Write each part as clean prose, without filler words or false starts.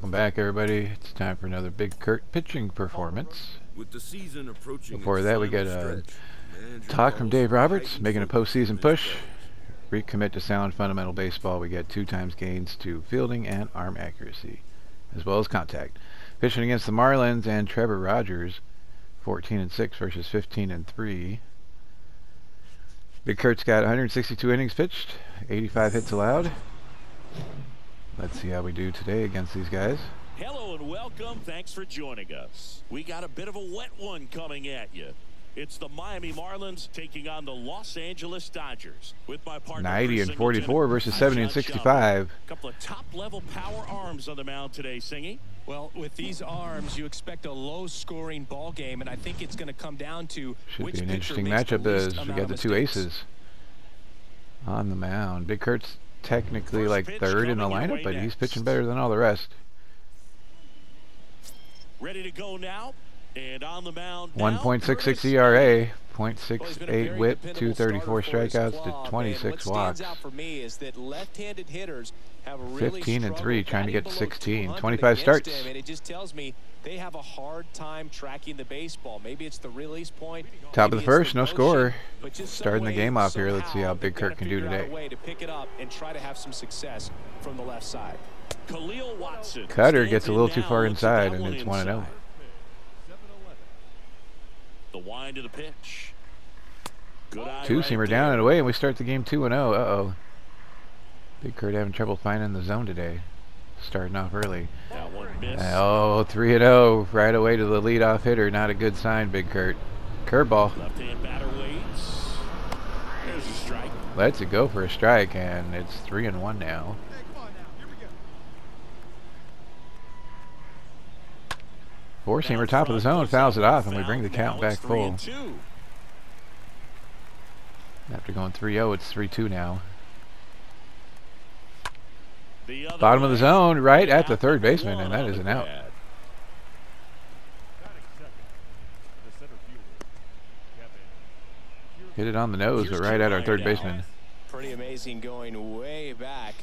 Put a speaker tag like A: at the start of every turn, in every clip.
A: Welcome back, everybody. It's time for another big Curt pitching performance.
B: With the season approaching
A: Before that, we get a talk from Dave Roberts, making a postseason push. Recommit to sound fundamental baseball. We get 2 times gains to fielding and arm accuracy, as well as contact. Pitching against the Marlins and Trevor Rogers, 14-6 versus 15-3. Big Curt's got 162 innings pitched, 85 hits allowed. Let's see how we do today against these guys.
C: Hello and welcome. Thanks for joining us. We got a bit of a wet one coming at you. It's the Miami Marlins taking on the Los Angeles Dodgers. With my partner
A: 90-44 versus 70-65.
C: A couple of top-level power arms on the mound today, Singy.
D: Well, with these arms, you expect a low-scoring ball game, and I think it's going to come down to
A: should
D: which
A: be an
D: pitcher
A: interesting
D: makes the
A: matchup
D: least
A: as we
D: amount
A: got
D: of
A: the 2
D: mistakes.
A: aces on the mound. Big Curt's technically like 3rd in the lineup, but he's pitching better than all the rest.
C: Ready to go now, and on the mound.
A: 1.66 ERA, 0.68 WHIP, 234 strikeouts to 26 walks. 15-3, trying to get to 16. 25 starts.
D: And it just tells me they have a hard time tracking the baseball. Maybe it's the release point.
A: Top of the first, no score. Starting the game off here. Let's see how Big Curt can do today.
D: Way to pick it up and try to have some success from the left side.
A: Cutter gets a little too far inside, and it's 1-0.
C: The wind of the pitch. Good eye
A: 2-seamer
C: right
A: down
C: there.
A: and away, and we start the game 2-0. Uh-oh. Big Curt having trouble finding the zone today. Starting off early.
C: That one missed.
A: Oh, 3-0 right away to the leadoff hitter. Not a good sign, Big Curt. Curveball.
C: Left-hand batter waits. There's a strike.
A: Lets it go for a strike, and it's 3-1 now. Four-seamer top of the zone, fouls it off, and we bring the count back full. After going 3-0, it's 3-2 now. Bottom of the zone, right at the third baseman, and that is an out. Hit it on the nose, but right at our third baseman.
D: Pretty amazing, going way back.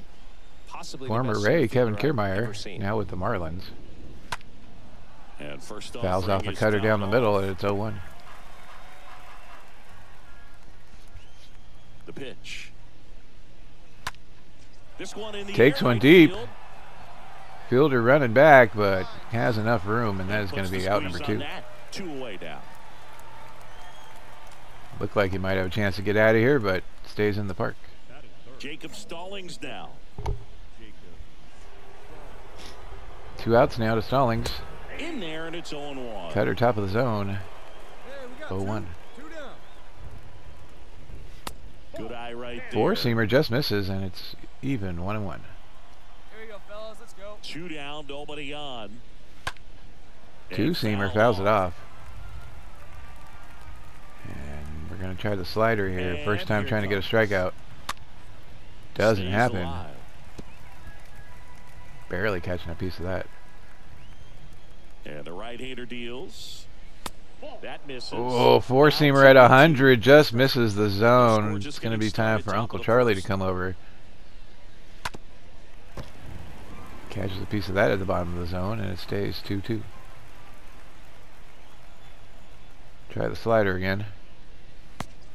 D: Possibly
A: Former Ray, Kevin Kiermaier, now with the Marlins.
C: And first
A: Fouls off a cutter down the middle, and it's 0-1.
C: The pitch. This one in the
A: Takes
C: air,
A: one
C: right
A: deep.
C: field.
A: Fielder running back, but has enough room, and that is going to be out number 2.
C: 2 away down.
A: Looked like he might have a chance to get out of here, but stays in the park.
C: Jacob Stallings now.
A: 2 outs now to Stallings.
C: In there, and it's 0-1.
A: Cutter top of the zone. 0-1.
C: Good eye right there.
A: Four-seamer just misses, and it's even 1-1.
E: Here we go, fellas. Let's go.
C: 2 down, nobody on.
A: 2-seamer fouls it off. And we're going to try the slider here.
C: And
A: First time
C: here
A: trying to get a
C: comes.
A: strikeout. Doesn't
C: Stays
A: happen.
C: alive.
A: Barely catching a piece of that.
C: And the right-hander deals. That misses.
A: Oh, four-seamer at 100 just misses the zone. It's going to be time for Uncle Charlie to come over. Catches a piece of that at the bottom of the zone, and it stays 2-2. Try the slider again.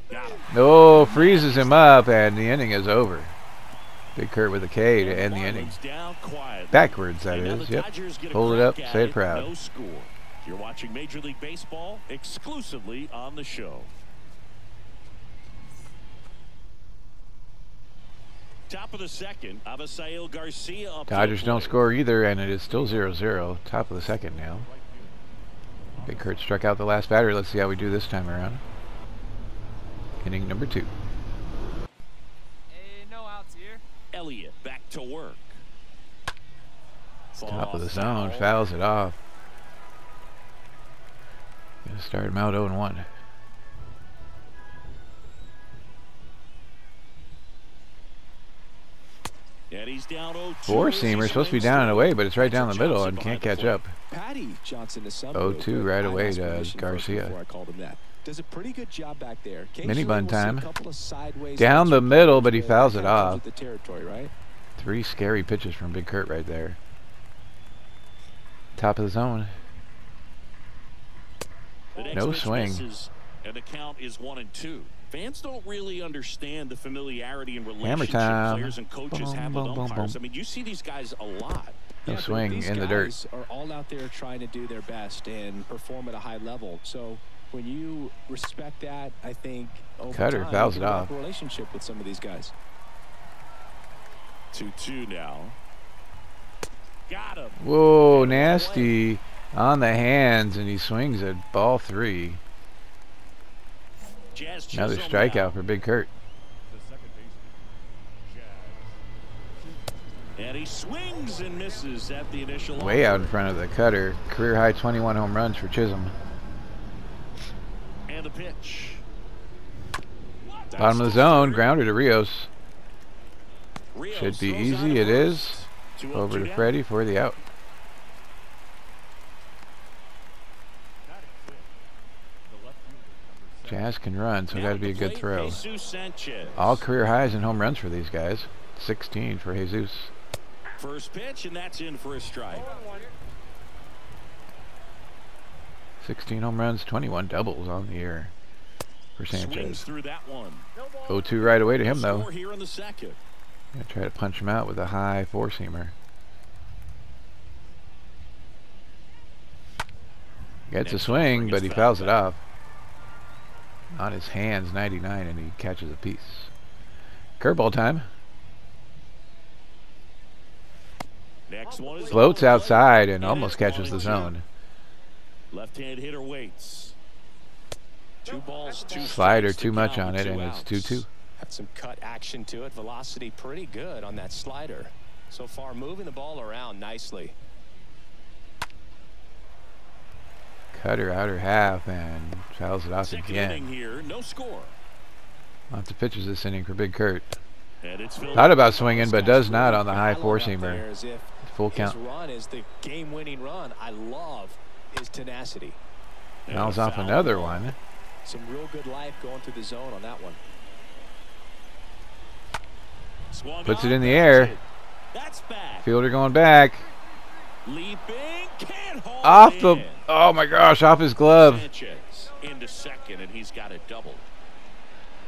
C: Got him.
A: Oh, freezes him up, and the inning is over. Big Curt with a K to end the inning.
C: Marlins down quietly.
A: Backwards, that
C: And now
A: is.
C: the
A: Yep.
C: Dodgers get a
A: Hold it up,
C: crack at
A: say it proud.
C: No score. You're watching Major League Baseball exclusively on the show. Top of the second, Avisail Garcia up.
A: Dodgers don't score either, and it is still 0-0. Top of the second now. Big Curt struck out the last batter. Let's see how we do this time around. Inning number 2.
E: Hey, no outs here.
C: Elliott back to work.
A: Top of the zone, fouls it off. Gonna start him out 0-1.
C: And he's down 0-2.
A: Four-seamer supposed to be down and away, but it's right down the middle and can't catch up.
F: Patty Johnson to some
A: 0-2 right away to Garcia.
F: I called him that. Does a pretty good job back there.
A: Mini bun time.
F: Down
A: Down the middle, but he fouls it off.
F: The territory, right?
A: 3 scary pitches from Big Curt right there. Top of the zone.
C: The next
A: No
C: pitch
A: swing.
C: misses, and the count is 1-2. Fans don't really understand the familiarity and
A: Hammer
C: relationship
A: time.
C: players and coaches have with umpires. I mean, you see these guys a lot.
A: No
F: Yeah,
A: swing
F: these
A: in the dirt.
F: guys are all out there trying to do their best and perform at a high level. So when you respect that, I think over
A: Cutter
F: time,
A: fouls
F: you
A: it
F: can
A: off.
F: develop a relationship with some of these guys.
C: 2-2 now. Got him.
A: Whoa, nasty on the hands, and he swings at ball 3.
C: Jazz
A: Another
C: Chisholm
A: strikeout
C: now.
A: for Big Curt.
C: And he swings and misses at the initial.
A: Way out in front of the cutter. Career high 21 home runs for Chisholm.
C: And the pitch.
A: Bottom of the zone, grounder to Rios.
C: Rios
A: Should be
C: throws
A: easy.
C: out
A: It
C: of
A: is.
C: first. 2-0,
A: Over
C: 2
A: to
C: down.
A: Freddie for the out. Jazz can run, so
C: Now
A: got to
C: at
A: be a
C: the
A: good
C: plate,
A: throw.
C: Jesus Sanchez.
A: All career highs in home runs for these guys. 16 for Jesus.
C: First pitch, and that's in for a strike.
A: 16 home runs, 21 doubles on the year for
C: Swings
A: Sanchez.
C: through that one.
A: 0-2 right away to him, though.
C: Score here in the second.
A: Gonna try to punch him out with a high four-seamer. Gets a
C: Next
A: swing,
C: offering
A: but
C: is
A: he
C: fouled
A: fouls it
C: back.
A: off. On his hands, 99, and he catches a piece. Curveball time.
C: Next one is
A: Floats
C: on.
A: outside and
C: It
A: almost
C: is
A: catches the
C: 1-2.
A: zone.
C: Left-hand hitter waits. 2 balls, 2
A: Slider
C: strikes
A: too
C: to
A: much
C: count
A: on
C: with
A: it,
C: 2
A: and it's
C: outs.
A: 2-2.
D: Had some cut action to it. Velocity pretty good on that slider. So far, moving the ball around nicely.
A: Cutter outer half and fouls it off
C: Second
A: again.
C: inning here, no score.
A: Lots of pitches this inning for Big Curt.
C: And it's filled
A: Thought
C: up.
A: about swinging, but does not on the high
F: What I love out
A: four-seamer.
F: there is if
A: Full
F: his
A: count.
F: run is the game-winning run. I love his tenacity.
C: And
A: Fouls
C: a
A: off
C: foul
A: another
C: ball.
A: one.
F: Some real good life going through the zone on that one.
C: Swung
A: Puts
C: on,
A: it in the
C: that's
A: air.
C: it. That's back.
A: Fielder going back.
C: Leaping, can't hold
A: Off
C: it
A: the...
C: in.
A: Oh my gosh, off his glove.
C: Sanchez into second, and he's got it doubled.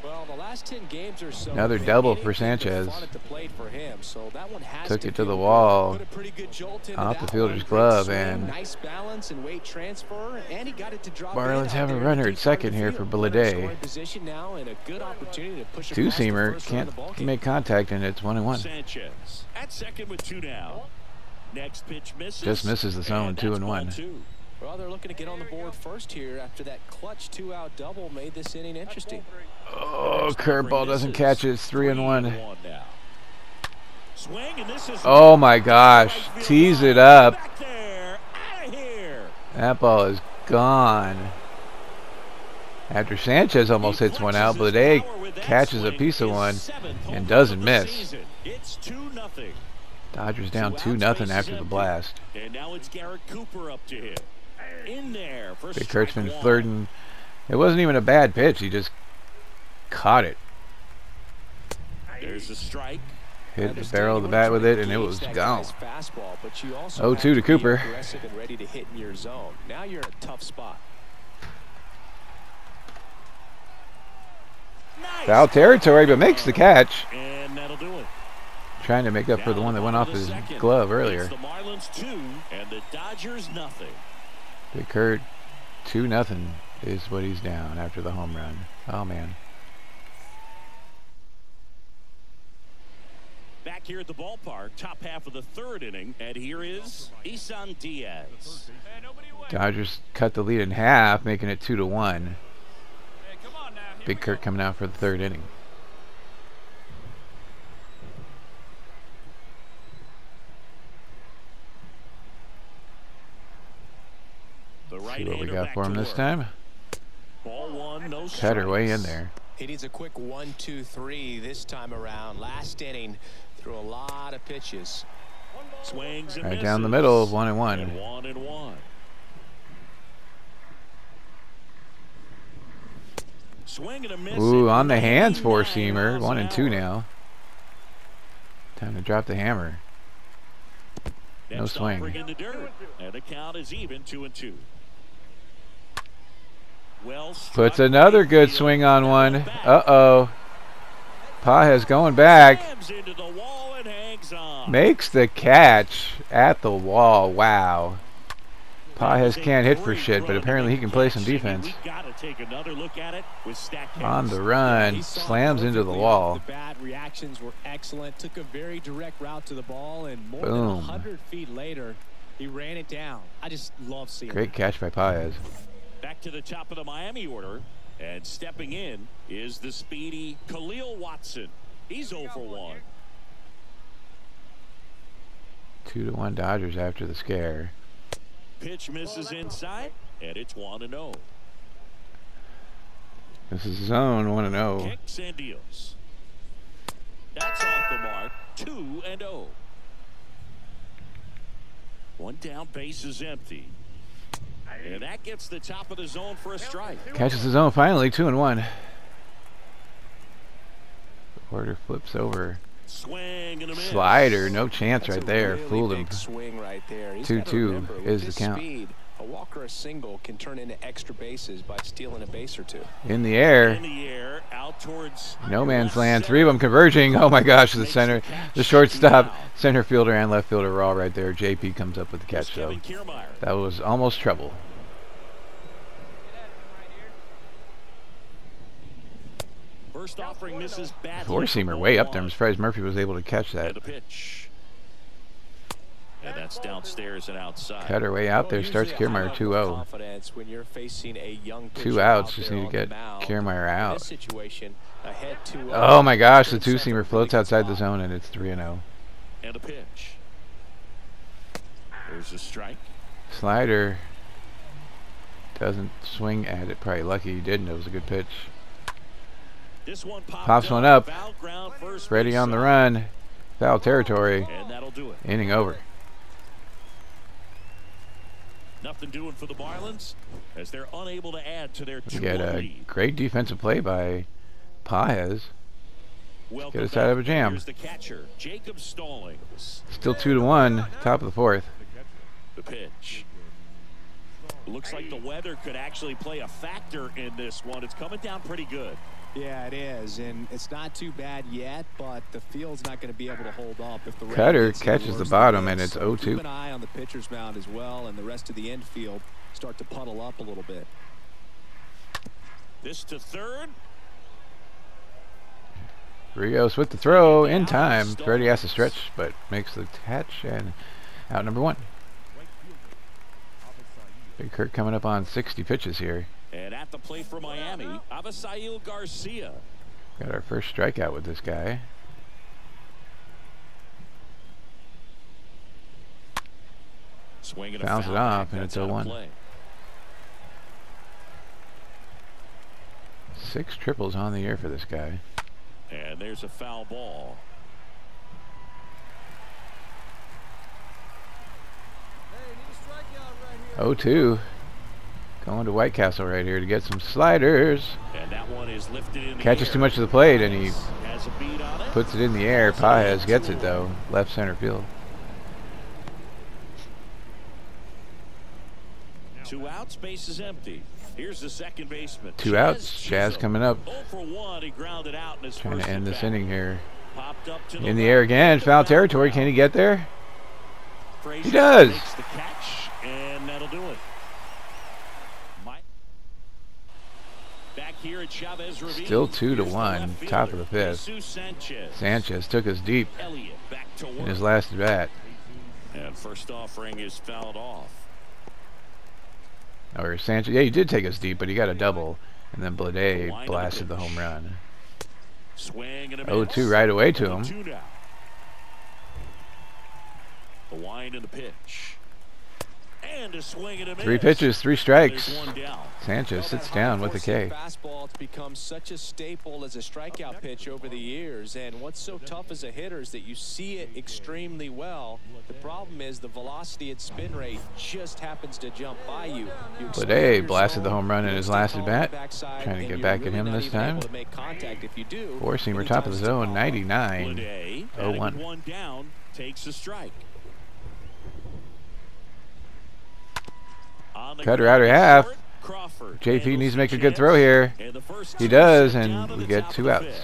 F: Well, the last 10 games or so.
A: Another
F: have been
A: double for
F: anything but
A: Sanchez.
F: fun at the plate for him, so that one has
A: Took it to
F: feel
A: the
F: good.
A: wall.
F: Put a pretty good jolt into
A: Off the
F: that
A: fielder's
F: one. Great
A: glove,
F: swing,
A: and
F: nice balance and weight transfer, and he got it to drop in
A: Marlins
F: out
A: have a
F: there in
A: runner
F: the
A: at
F: deep part of
A: second
F: the
A: here
F: field.
A: for
F: Runner in
A: Billaday.
F: scoring position now, and a good opportunity to push across the
A: Two-seamer
F: first run of the ball
A: can't
F: game.
A: make contact, and it's 1-1.
C: Sanchez at second with 2 down. Next pitch misses.
A: Just misses the zone,
C: and that's
A: 2-1.
C: ball 2.
F: Well, they're looking to get on the board first here after that clutch 2-out double made this inning interesting.
A: Oh, curveball doesn't catch it. It's 3-1.
C: now. Swing, and this is
A: Oh my gosh.
C: right field
A: Tees
C: line.
A: it up.
C: Back there, out of here.
A: That ball is gone. After Sanchez almost
C: He
A: hits one
C: flexes
A: out,
C: his
A: Billaday
C: power with that
A: catches a
C: swing,
A: piece of
C: his
A: one
C: 7th home
A: and
C: run
A: doesn't
C: of the
A: miss.
C: season. It's 2-0.
A: Dodgers down
C: 2 outs,
A: 2-0
C: bases
A: after the
C: empty.
A: blast.
C: And now it's Garrett Cooper up to hit. In there for
A: Big
C: strike
A: Kurt's been
C: 1.
A: flirting. It wasn't even a bad pitch. He just caught it.
C: There's a strike.
A: Hit the barrel of the bat with it, and it was gone.
F: Fastball, but you also
A: 0-2
F: have
A: to
F: be
A: Cooper.
F: aggressive and ready to hit in your zone. Now you're in a tough spot.
C: Nice.
A: Foul territory, but makes the catch.
C: And that'll do it.
A: Trying to make up for the
C: Down
A: one that
C: the
A: went
C: bottom
A: off
C: of
A: his
C: the second.
A: glove
C: It's
A: earlier.
C: the Marlins 2 and the Dodgers nothing.
A: Big Curt, 2-0 is what he's down after the home run. Oh man.
C: Back here at the ballpark, top half of the 3rd inning, and here is Isan Diaz.
E: Hey, nobody away.
A: Dodgers cut the lead in half, making it 2-1.
E: Hey, come on now. Here
A: Big
E: we
A: Curt
E: go.
A: coming out for the 3rd inning.
C: The
A: See what we
C: right-hander
A: got
C: back
A: for him
C: to
A: this
C: work.
A: time.
C: Ball 1, no
A: Cutter way in
C: strikes.
A: there.
D: He needs a quick 1-2-3 this time around. Last inning, threw a lot of pitches.
C: Swings and
A: Right down the
C: misses.
A: middle, 1-1.
C: And 1-1. Swing and a miss.
A: Ooh,
C: at
A: on the hands
C: 99
A: four-seamer.
C: miles an
A: 1-2
C: hour.
A: now. Time to drop the hammer. No
C: Next
A: swing.
C: offering in the dirt. And the count is even 2-2. Well struck
A: Puts another
C: right
A: good
C: field.
A: swing on
C: Now
A: one.
C: the bat.
A: Uh-oh. Pages going back.
C: Slams into the wall and hangs on.
A: Makes the catch at the wall. Wow. Pages can't hit for shit, but apparently he can play some defense.
C: We gotta take another look at it with StatCast.
A: On the
F: Yeah,
A: run.
F: he saw it
A: Slams into the
F: perfectly
A: wall.
F: off the bat. Reactions were excellent. Took a very direct route to the ball, and more than
A: Boom.
F: 100 feet later, he ran it down. I just love seeing
A: Great
F: it.
A: catch by Pages.
C: Back to the top of the Miami order, and stepping in is the speedy Khalil Watson. He's 0 for 1.
A: 2-1 Dodgers after the scare.
C: Pitch misses inside, and it's 1-0.
A: This is zone 1-0.
C: Kicks and deals. That's off the mark. 2-0. One down, base is empty. And that gets the top of the zone for a strike.
A: Catches the zone finally. 2-1. The order flips over.
C: Swing and a miss.
A: Slider. No chance
F: That's
A: right
F: a
A: there.
F: really
A: Fooled him.
F: big swing right there. He's
A: 2-2
F: gotta remember, with
A: is the
F: his
A: count.
F: Speed, a walk or a single can turn into extra bases by stealing a base or two.
A: In the air.
C: In the air, out towards
A: No man's land. 3 of them converging. Oh my gosh, the center, the shortstop, center fielder, and left fielder are all right there. JP comes up with the catch, though.
C: Kevin Kiermaier.
A: That was almost trouble.
C: First offering misses badly.
A: Four-seamer way up there. I'm surprised Murphy was able to catch
C: And
A: that.
C: the pitch. And that's downstairs and outside.
A: Cutter way out there. Starts Kiermaier 2-0.
F: Confidence when you're facing a young
A: 2
F: pitcher
A: outs.
F: out
A: Just
F: there
A: need to
F: on
A: get
F: the mound.
A: Kiermaier
F: In
A: out.
F: this situation, ahead 2-0.
A: Oh my gosh, the
F: Could set
A: 2-seamer
F: a
A: floats
F: really
A: outside
F: good
A: the
F: spot.
A: zone, and it's 3-0.
C: And a pitch. There's a strike.
A: Slider doesn't swing at it. Probably lucky he didn't. It was a good pitch.
C: This one
A: Pops one up.
C: Foul ground, first
A: Ready
C: base
A: on the
C: side.
A: run. Foul territory.
C: And that'll do it.
A: Inning over.
C: Nothing doing for the Marlins as they're unable to add to their
A: We
C: 2-1
A: get a
C: lead.
A: great defensive play by Pages.
C: Welcome
A: get us out of a
C: back.
A: jam.
C: Here's the catcher, Jacob Stallings.
A: Still 2-1. Top of the 4th.
C: The pitch. Looks like the weather could actually play a factor in this one. It's coming down pretty good.
F: Yeah, it is, and it's not too bad yet, but the field's not going to be able to hold up if the rain
A: Cutter
F: gets any
A: catches the
F: worse
A: bottom,
F: than
A: and
F: this.
A: it's
F: So
A: 0-2.
F: Keep an eye on the pitcher's mound as well, and the rest of the infield start to puddle up a little bit.
C: This to third.
A: Rios with the throw in time. Freddie has to stretch, but makes the catch, and out number 1. Big Curt coming up on 60 pitches here.
C: And at the plate for Miami, Avisail Garcia.
A: Got our first strikeout with this guy.
C: Swinging a
A: Bounce it
C: foul
A: off,
C: back.
A: and
C: That's
A: it's
C: out of
A: 0-1.
C: play.
A: 6 triples on the air for this guy.
C: And there's a foul ball.
E: Hey, need a strikeout right here.
A: 0-2. Going to White Castle right here to get some sliders.
C: And that one is lifted in the
A: Catches
C: air.
A: too much of the plate, and he
C: Has a beat on it.
A: puts it in the air. Pages gets it, though. Left center field.
C: 2 outs, base is empty. Here's the second baseman.
A: 2 outs. Jazz
C: Chisholm.
A: coming up.
C: 0 for 1. He grounded out in his
A: Trying
C: first
A: to end this
C: at-bat.
A: inning here.
C: Popped up to
A: In the
C: left.
A: air again. Foul territory. Can he get there?
C: Frazier
A: He does.
C: makes the catch, and that'll do it. Back here at Chavez Ravine.
A: Still
C: Here's
A: 2-1.
C: the left
A: Top of the
C: fielder,
A: 5th.
C: Jesus Sanchez.
A: Sanchez took us deep
C: Elliott back to work.
A: in his last at bat.
C: And first offering is fouled off.
A: Or Sanchez. Yeah, he did take us deep, but he got a double. And then
C: The line
A: Blade
C: of the
A: blasted the
C: pitch.
A: home run.
C: Swing and a
A: 0-2
C: miss.
A: right away to him.
C: 0-2 now. The wind and the pitch. And a swing and a miss.
A: 3 pitches, 3 strikes.
C: There's one down.
A: Sanchez sits down with a K.
F: Fastball has become such a staple as a strikeout pitch over the years, and what's so tough as a hitter is that you see it extremely well. The problem is the velocity and spin rate just happens to jump by you.
A: Blade blasted the home run in his last at bat. Trying to get back at him this time. Four-seamer top of the zone, 99.
C: Blade,
A: 0-1.
C: one down, takes a strike.
A: Cutter out of half. JP needs to make a good throw here. He does, and we get 2 outs.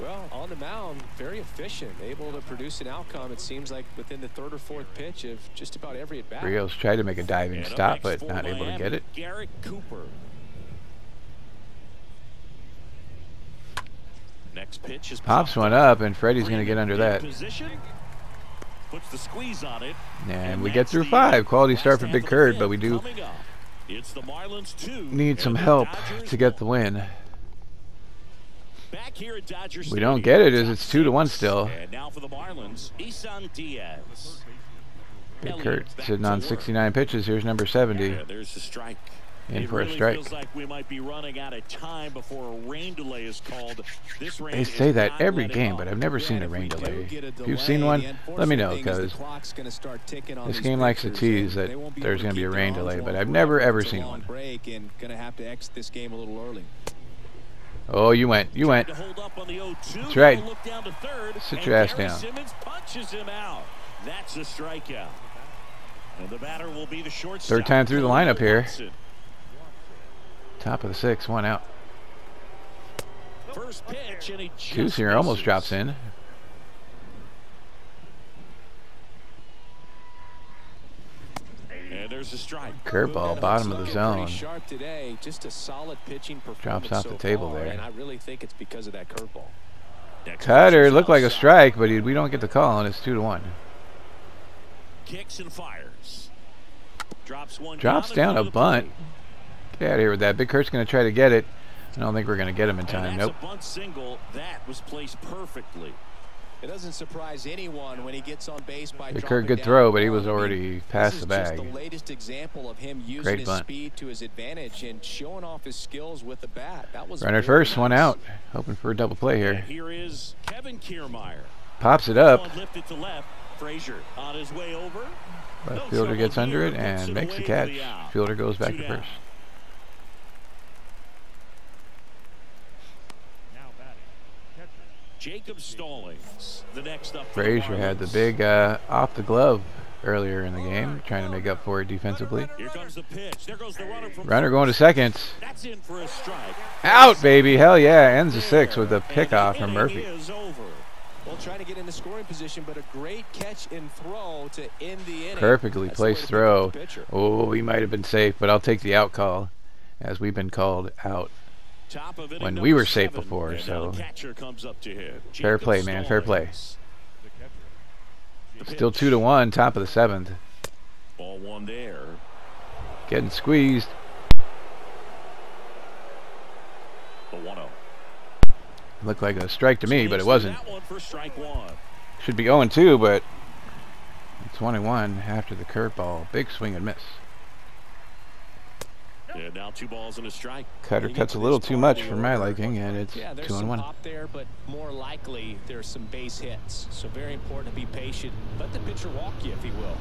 F: Well, on the mound, very efficient, able to produce an outcome, it seems like, within the 3rd or 4th pitch of just about every at-bat.
A: Rios tried to make a diving stop, but not able to get it.
C: Garrett Cooper. Next pitch is
A: Pops one up, and Freddie's going to get under that.
C: Puts the squeeze on it.
A: And we get through 5. Quality start for Big Curt, but we do
C: It's the Marlins 2
A: need some help to get the win.
C: Back here at Dodger
A: We don't get it as it's 2-1 still.
C: And now for the Marlins, Isan Diaz.
A: Big Curt sitting on 69 pitches. Here's number 70.
C: Yeah, there's the strike.
A: In
C: It
A: for a
C: really
A: strike.
C: feels like we might be running out of time before a rain delay is called. This rain
A: They
C: is
A: say that
C: not
A: every
C: letting
A: game,
C: up.
A: but I've never seen a rain
F: If we do
A: delay.
F: get a
A: If you've seen one,
F: delay,
A: let me know,
F: the unfortunate thing is
A: because
F: the clock's gonna start ticking on
A: this
F: these
A: game likes to
F: pitchers,
A: tease
F: and
A: that
F: they won't be
A: there's
F: able
A: going to be a
F: keep
A: rain
F: their
A: delay,
F: arms
A: but
F: on
A: I've
F: forever.
A: never ever
F: It's a
A: seen
F: long
A: one.
F: break and gonna have to exit this game a little early.
A: Oh, you went.
C: To hold up on the 0-2.
A: That's right.
C: He'll look down to third,
A: Sit
C: and
A: your ass
C: Gary
A: down.
C: Simmons punches him out. That's a strikeout. And the batter will be the shortstop.
A: 3rd time through the lineup here.
C: Watson.
A: Top of the 6th, 1 out.
C: First pitch, and he just
A: Kusinger almost
C: misses.
A: drops in.
C: And there's a strike.
A: Curveball, bottom of the
F: Looking
A: zone.
F: pretty sharp today, just a solid pitching performance
A: Drops off
F: so
A: the table
F: far,
A: there.
F: and I really think it's because of that curveball.
C: Next
A: Cutter
C: pitch is
A: looked like a
C: outside.
A: strike, but we don't get the call, and it's 2-1.
C: Kicks and fires. Drops
A: Down a bunt. Get out of here with that. Big Curt's going to try to get it. I don't think we're going to get him in time.
C: And
A: Nope.
C: that's a bunt single. That was placed perfectly.
F: It doesn't surprise anyone when he gets on base by
A: Big
F: dropping
A: Curt, good
F: down
A: throw,
F: the
A: but he
F: ball.
A: was already past the
F: This is
A: bag.
F: just the latest example of him using
A: Great
F: his
A: bunt.
F: speed to his advantage and showing off his skills with the bat. That was
A: Runner
F: very
A: first, 1
F: nice.
A: out. Hoping for a double play
C: And
A: here.
C: here is Kevin Kiermaier.
A: Pops it up.
C: One lifted to left. Frazier on his way over.
A: Left
C: No
A: fielder
C: trouble
A: gets under
C: here,
A: it
C: puts
A: and
C: it
A: makes the
C: away
A: catch.
C: for the out.
A: Fielder goes back
C: 2
A: to
C: down.
A: first.
C: Jacob Stallings, the next up. for the
A: Frazier had the
C: Marlins.
A: big off the glove earlier in the game, trying to make up for it defensively.
C: Here comes the pitch. There goes the runner from
A: Runner going to
C: first.
A: second.
C: That's in for a strike.
A: Out, baby. Hell yeah. Ends the 6th with a
C: And the
A: pickoff from
C: inning
A: Murphy.
C: is over.
F: Well, trying to get into scoring position, but a great catch and throw to end the inning.
A: Perfectly
F: That's the way
A: placed
F: to pick
A: throw.
F: up the pitcher.
A: Oh, we might have been safe, but I'll take the out call as we've been called out.
C: Top of inning
A: When
C: number
A: we were safe
C: 7,
A: before,
C: and now
A: so
C: the catcher comes up to hit.
A: fair
C: Jacob
A: play, man, fair play.
C: Stallings. The
A: Still
C: pitch.
A: 2-1, top of the 7th.
C: Ball one there.
A: Getting squeezed.
C: The 1-0.
A: Looked like a strike to me, but it
C: Swings
A: wasn't.
C: That one for strike one.
A: Should be 0-2, but it's 1-1 after the curveball. Big swing and miss.
C: And now 2 balls and a strike.
A: Cutter
F: You get
A: cuts
F: to
A: a little
F: this
A: too
F: part
A: much
F: of
A: for
F: the
A: my
F: order.
A: liking, and it's
F: Yeah, there's some
A: 2-1.
F: pop there, but more likely there's some base hits. So very important to be patient. Let the pitcher walk you, if he will.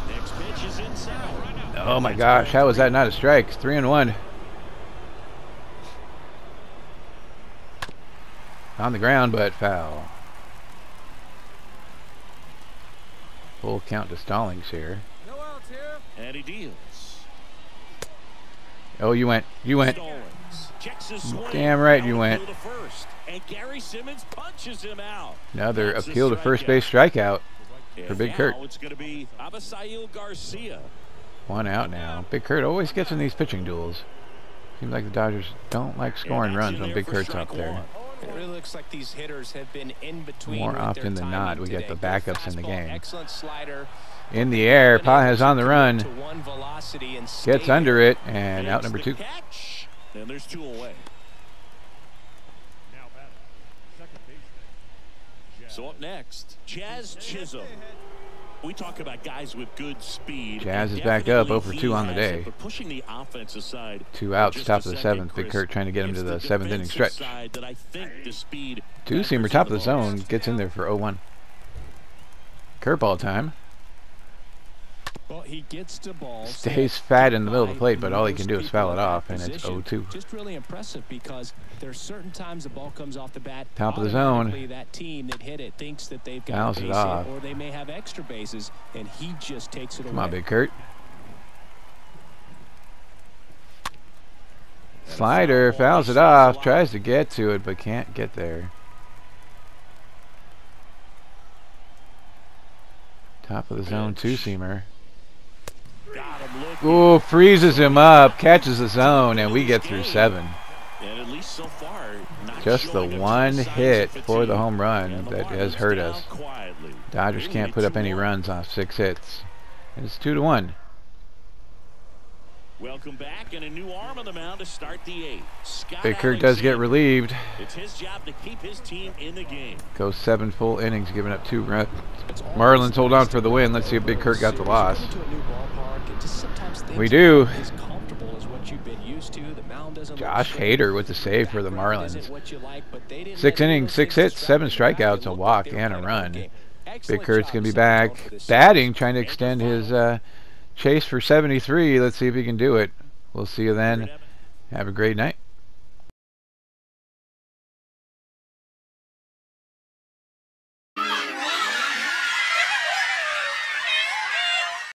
C: Next pitch is inside.
A: Oh my gosh, how was that not a strike? 3-1. On the ground, but foul. Full count to Stallings here.
E: No outs here.
C: And he deals.
A: Oh, you went.
C: Stallings checks his swing.
A: Damn right you
C: Now
A: went.
C: appeal to first, and Gary Simmons punches him out.
A: Another
C: That's a
A: appeal to first
C: strikeout.
A: base strikeout.
C: And
A: for Big
C: now
A: Curt.
C: it's going to be Abisail Garcia.
A: 1 out now. Big Curt always gets in these pitching duels. Seems like the Dodgers don't like scoring
C: And that's
A: runs
C: in
A: when
C: there
A: Big
C: for
A: Curt's
C: strike
A: up there.
C: one.
F: It really looks like these hitters have been in between.
A: More
F: with their
A: often than not,
F: timing
A: we get the
F: today. Good
A: backups in the
F: fastball,
A: game.
F: Excellent slider.
A: In the air,
F: Been able
A: Paez on the
F: to
A: run.
F: commit to one velocity and
A: Gets
F: stay
A: under
F: there.
A: it, and out
C: Makes
A: number
C: the
A: 2.
C: Catch, and there's 2 away. So up next, Jazz Chisholm. We talk about guys with good speed.
A: Jazz
C: and
A: is back up,
C: definitely
A: 0 for
C: he
A: 2 on the
C: has
A: day.
C: it, but pushing the offense aside.
A: 2 outs,
C: just
A: top
C: a
A: of the
C: second,
A: 7th. Big
C: Chris,
A: Curt trying to get him
C: it's
A: to the 7th inning
C: defensive
A: stretch.
C: side that I think the speed
A: 2-seamer,
C: matters
A: top
C: the
A: of the
C: most.
A: zone, gets in there for 0-1. Curveball time.
F: Well, he gets to balls.
A: Stays
F: that
A: fat in the middle of the
F: divide
A: plate, but all he
F: most
A: can do is
F: people
A: foul it
F: in that
A: off, and it's
F: position.
A: 0-2.
F: Just really impressive because there's certain times the ball comes off the bat.
A: Top of the zone.
F: automatically That team that hit it thinks that they've got
A: Fouls
F: a
A: it
F: base
A: off.
F: hit, or they may have extra bases, and he just takes it
A: Come
F: away.
A: on, Big Curt. Slider, fouls it off, tries to get to it, but can't get there. Top of the zone, two-seamer. Ooh, freezes him up, catches the zone, and we get through 7.
C: And at least so far,
A: Just the one hit for the home run that has hurt us. Dodgers can't put up any runs off 6 hits. And it's 2-1.
C: Welcome back, and a new arm on the mound to start the 8th.
A: Big Curt does get relieved.
C: It's his job to keep his team in the game.
A: Goes 7 full innings, giving up 2 runs. Marlins hold on for the win. Let's see if Big Curt got the loss. We do. Josh Hader with the save for the Marlins. 6 innings, 6 hits, 7 strikeouts, a walk, and a run. Big Curt's going to be back batting, trying to extend his chase for 73. Let's see if he can do it. We'll see you then. Have a great night.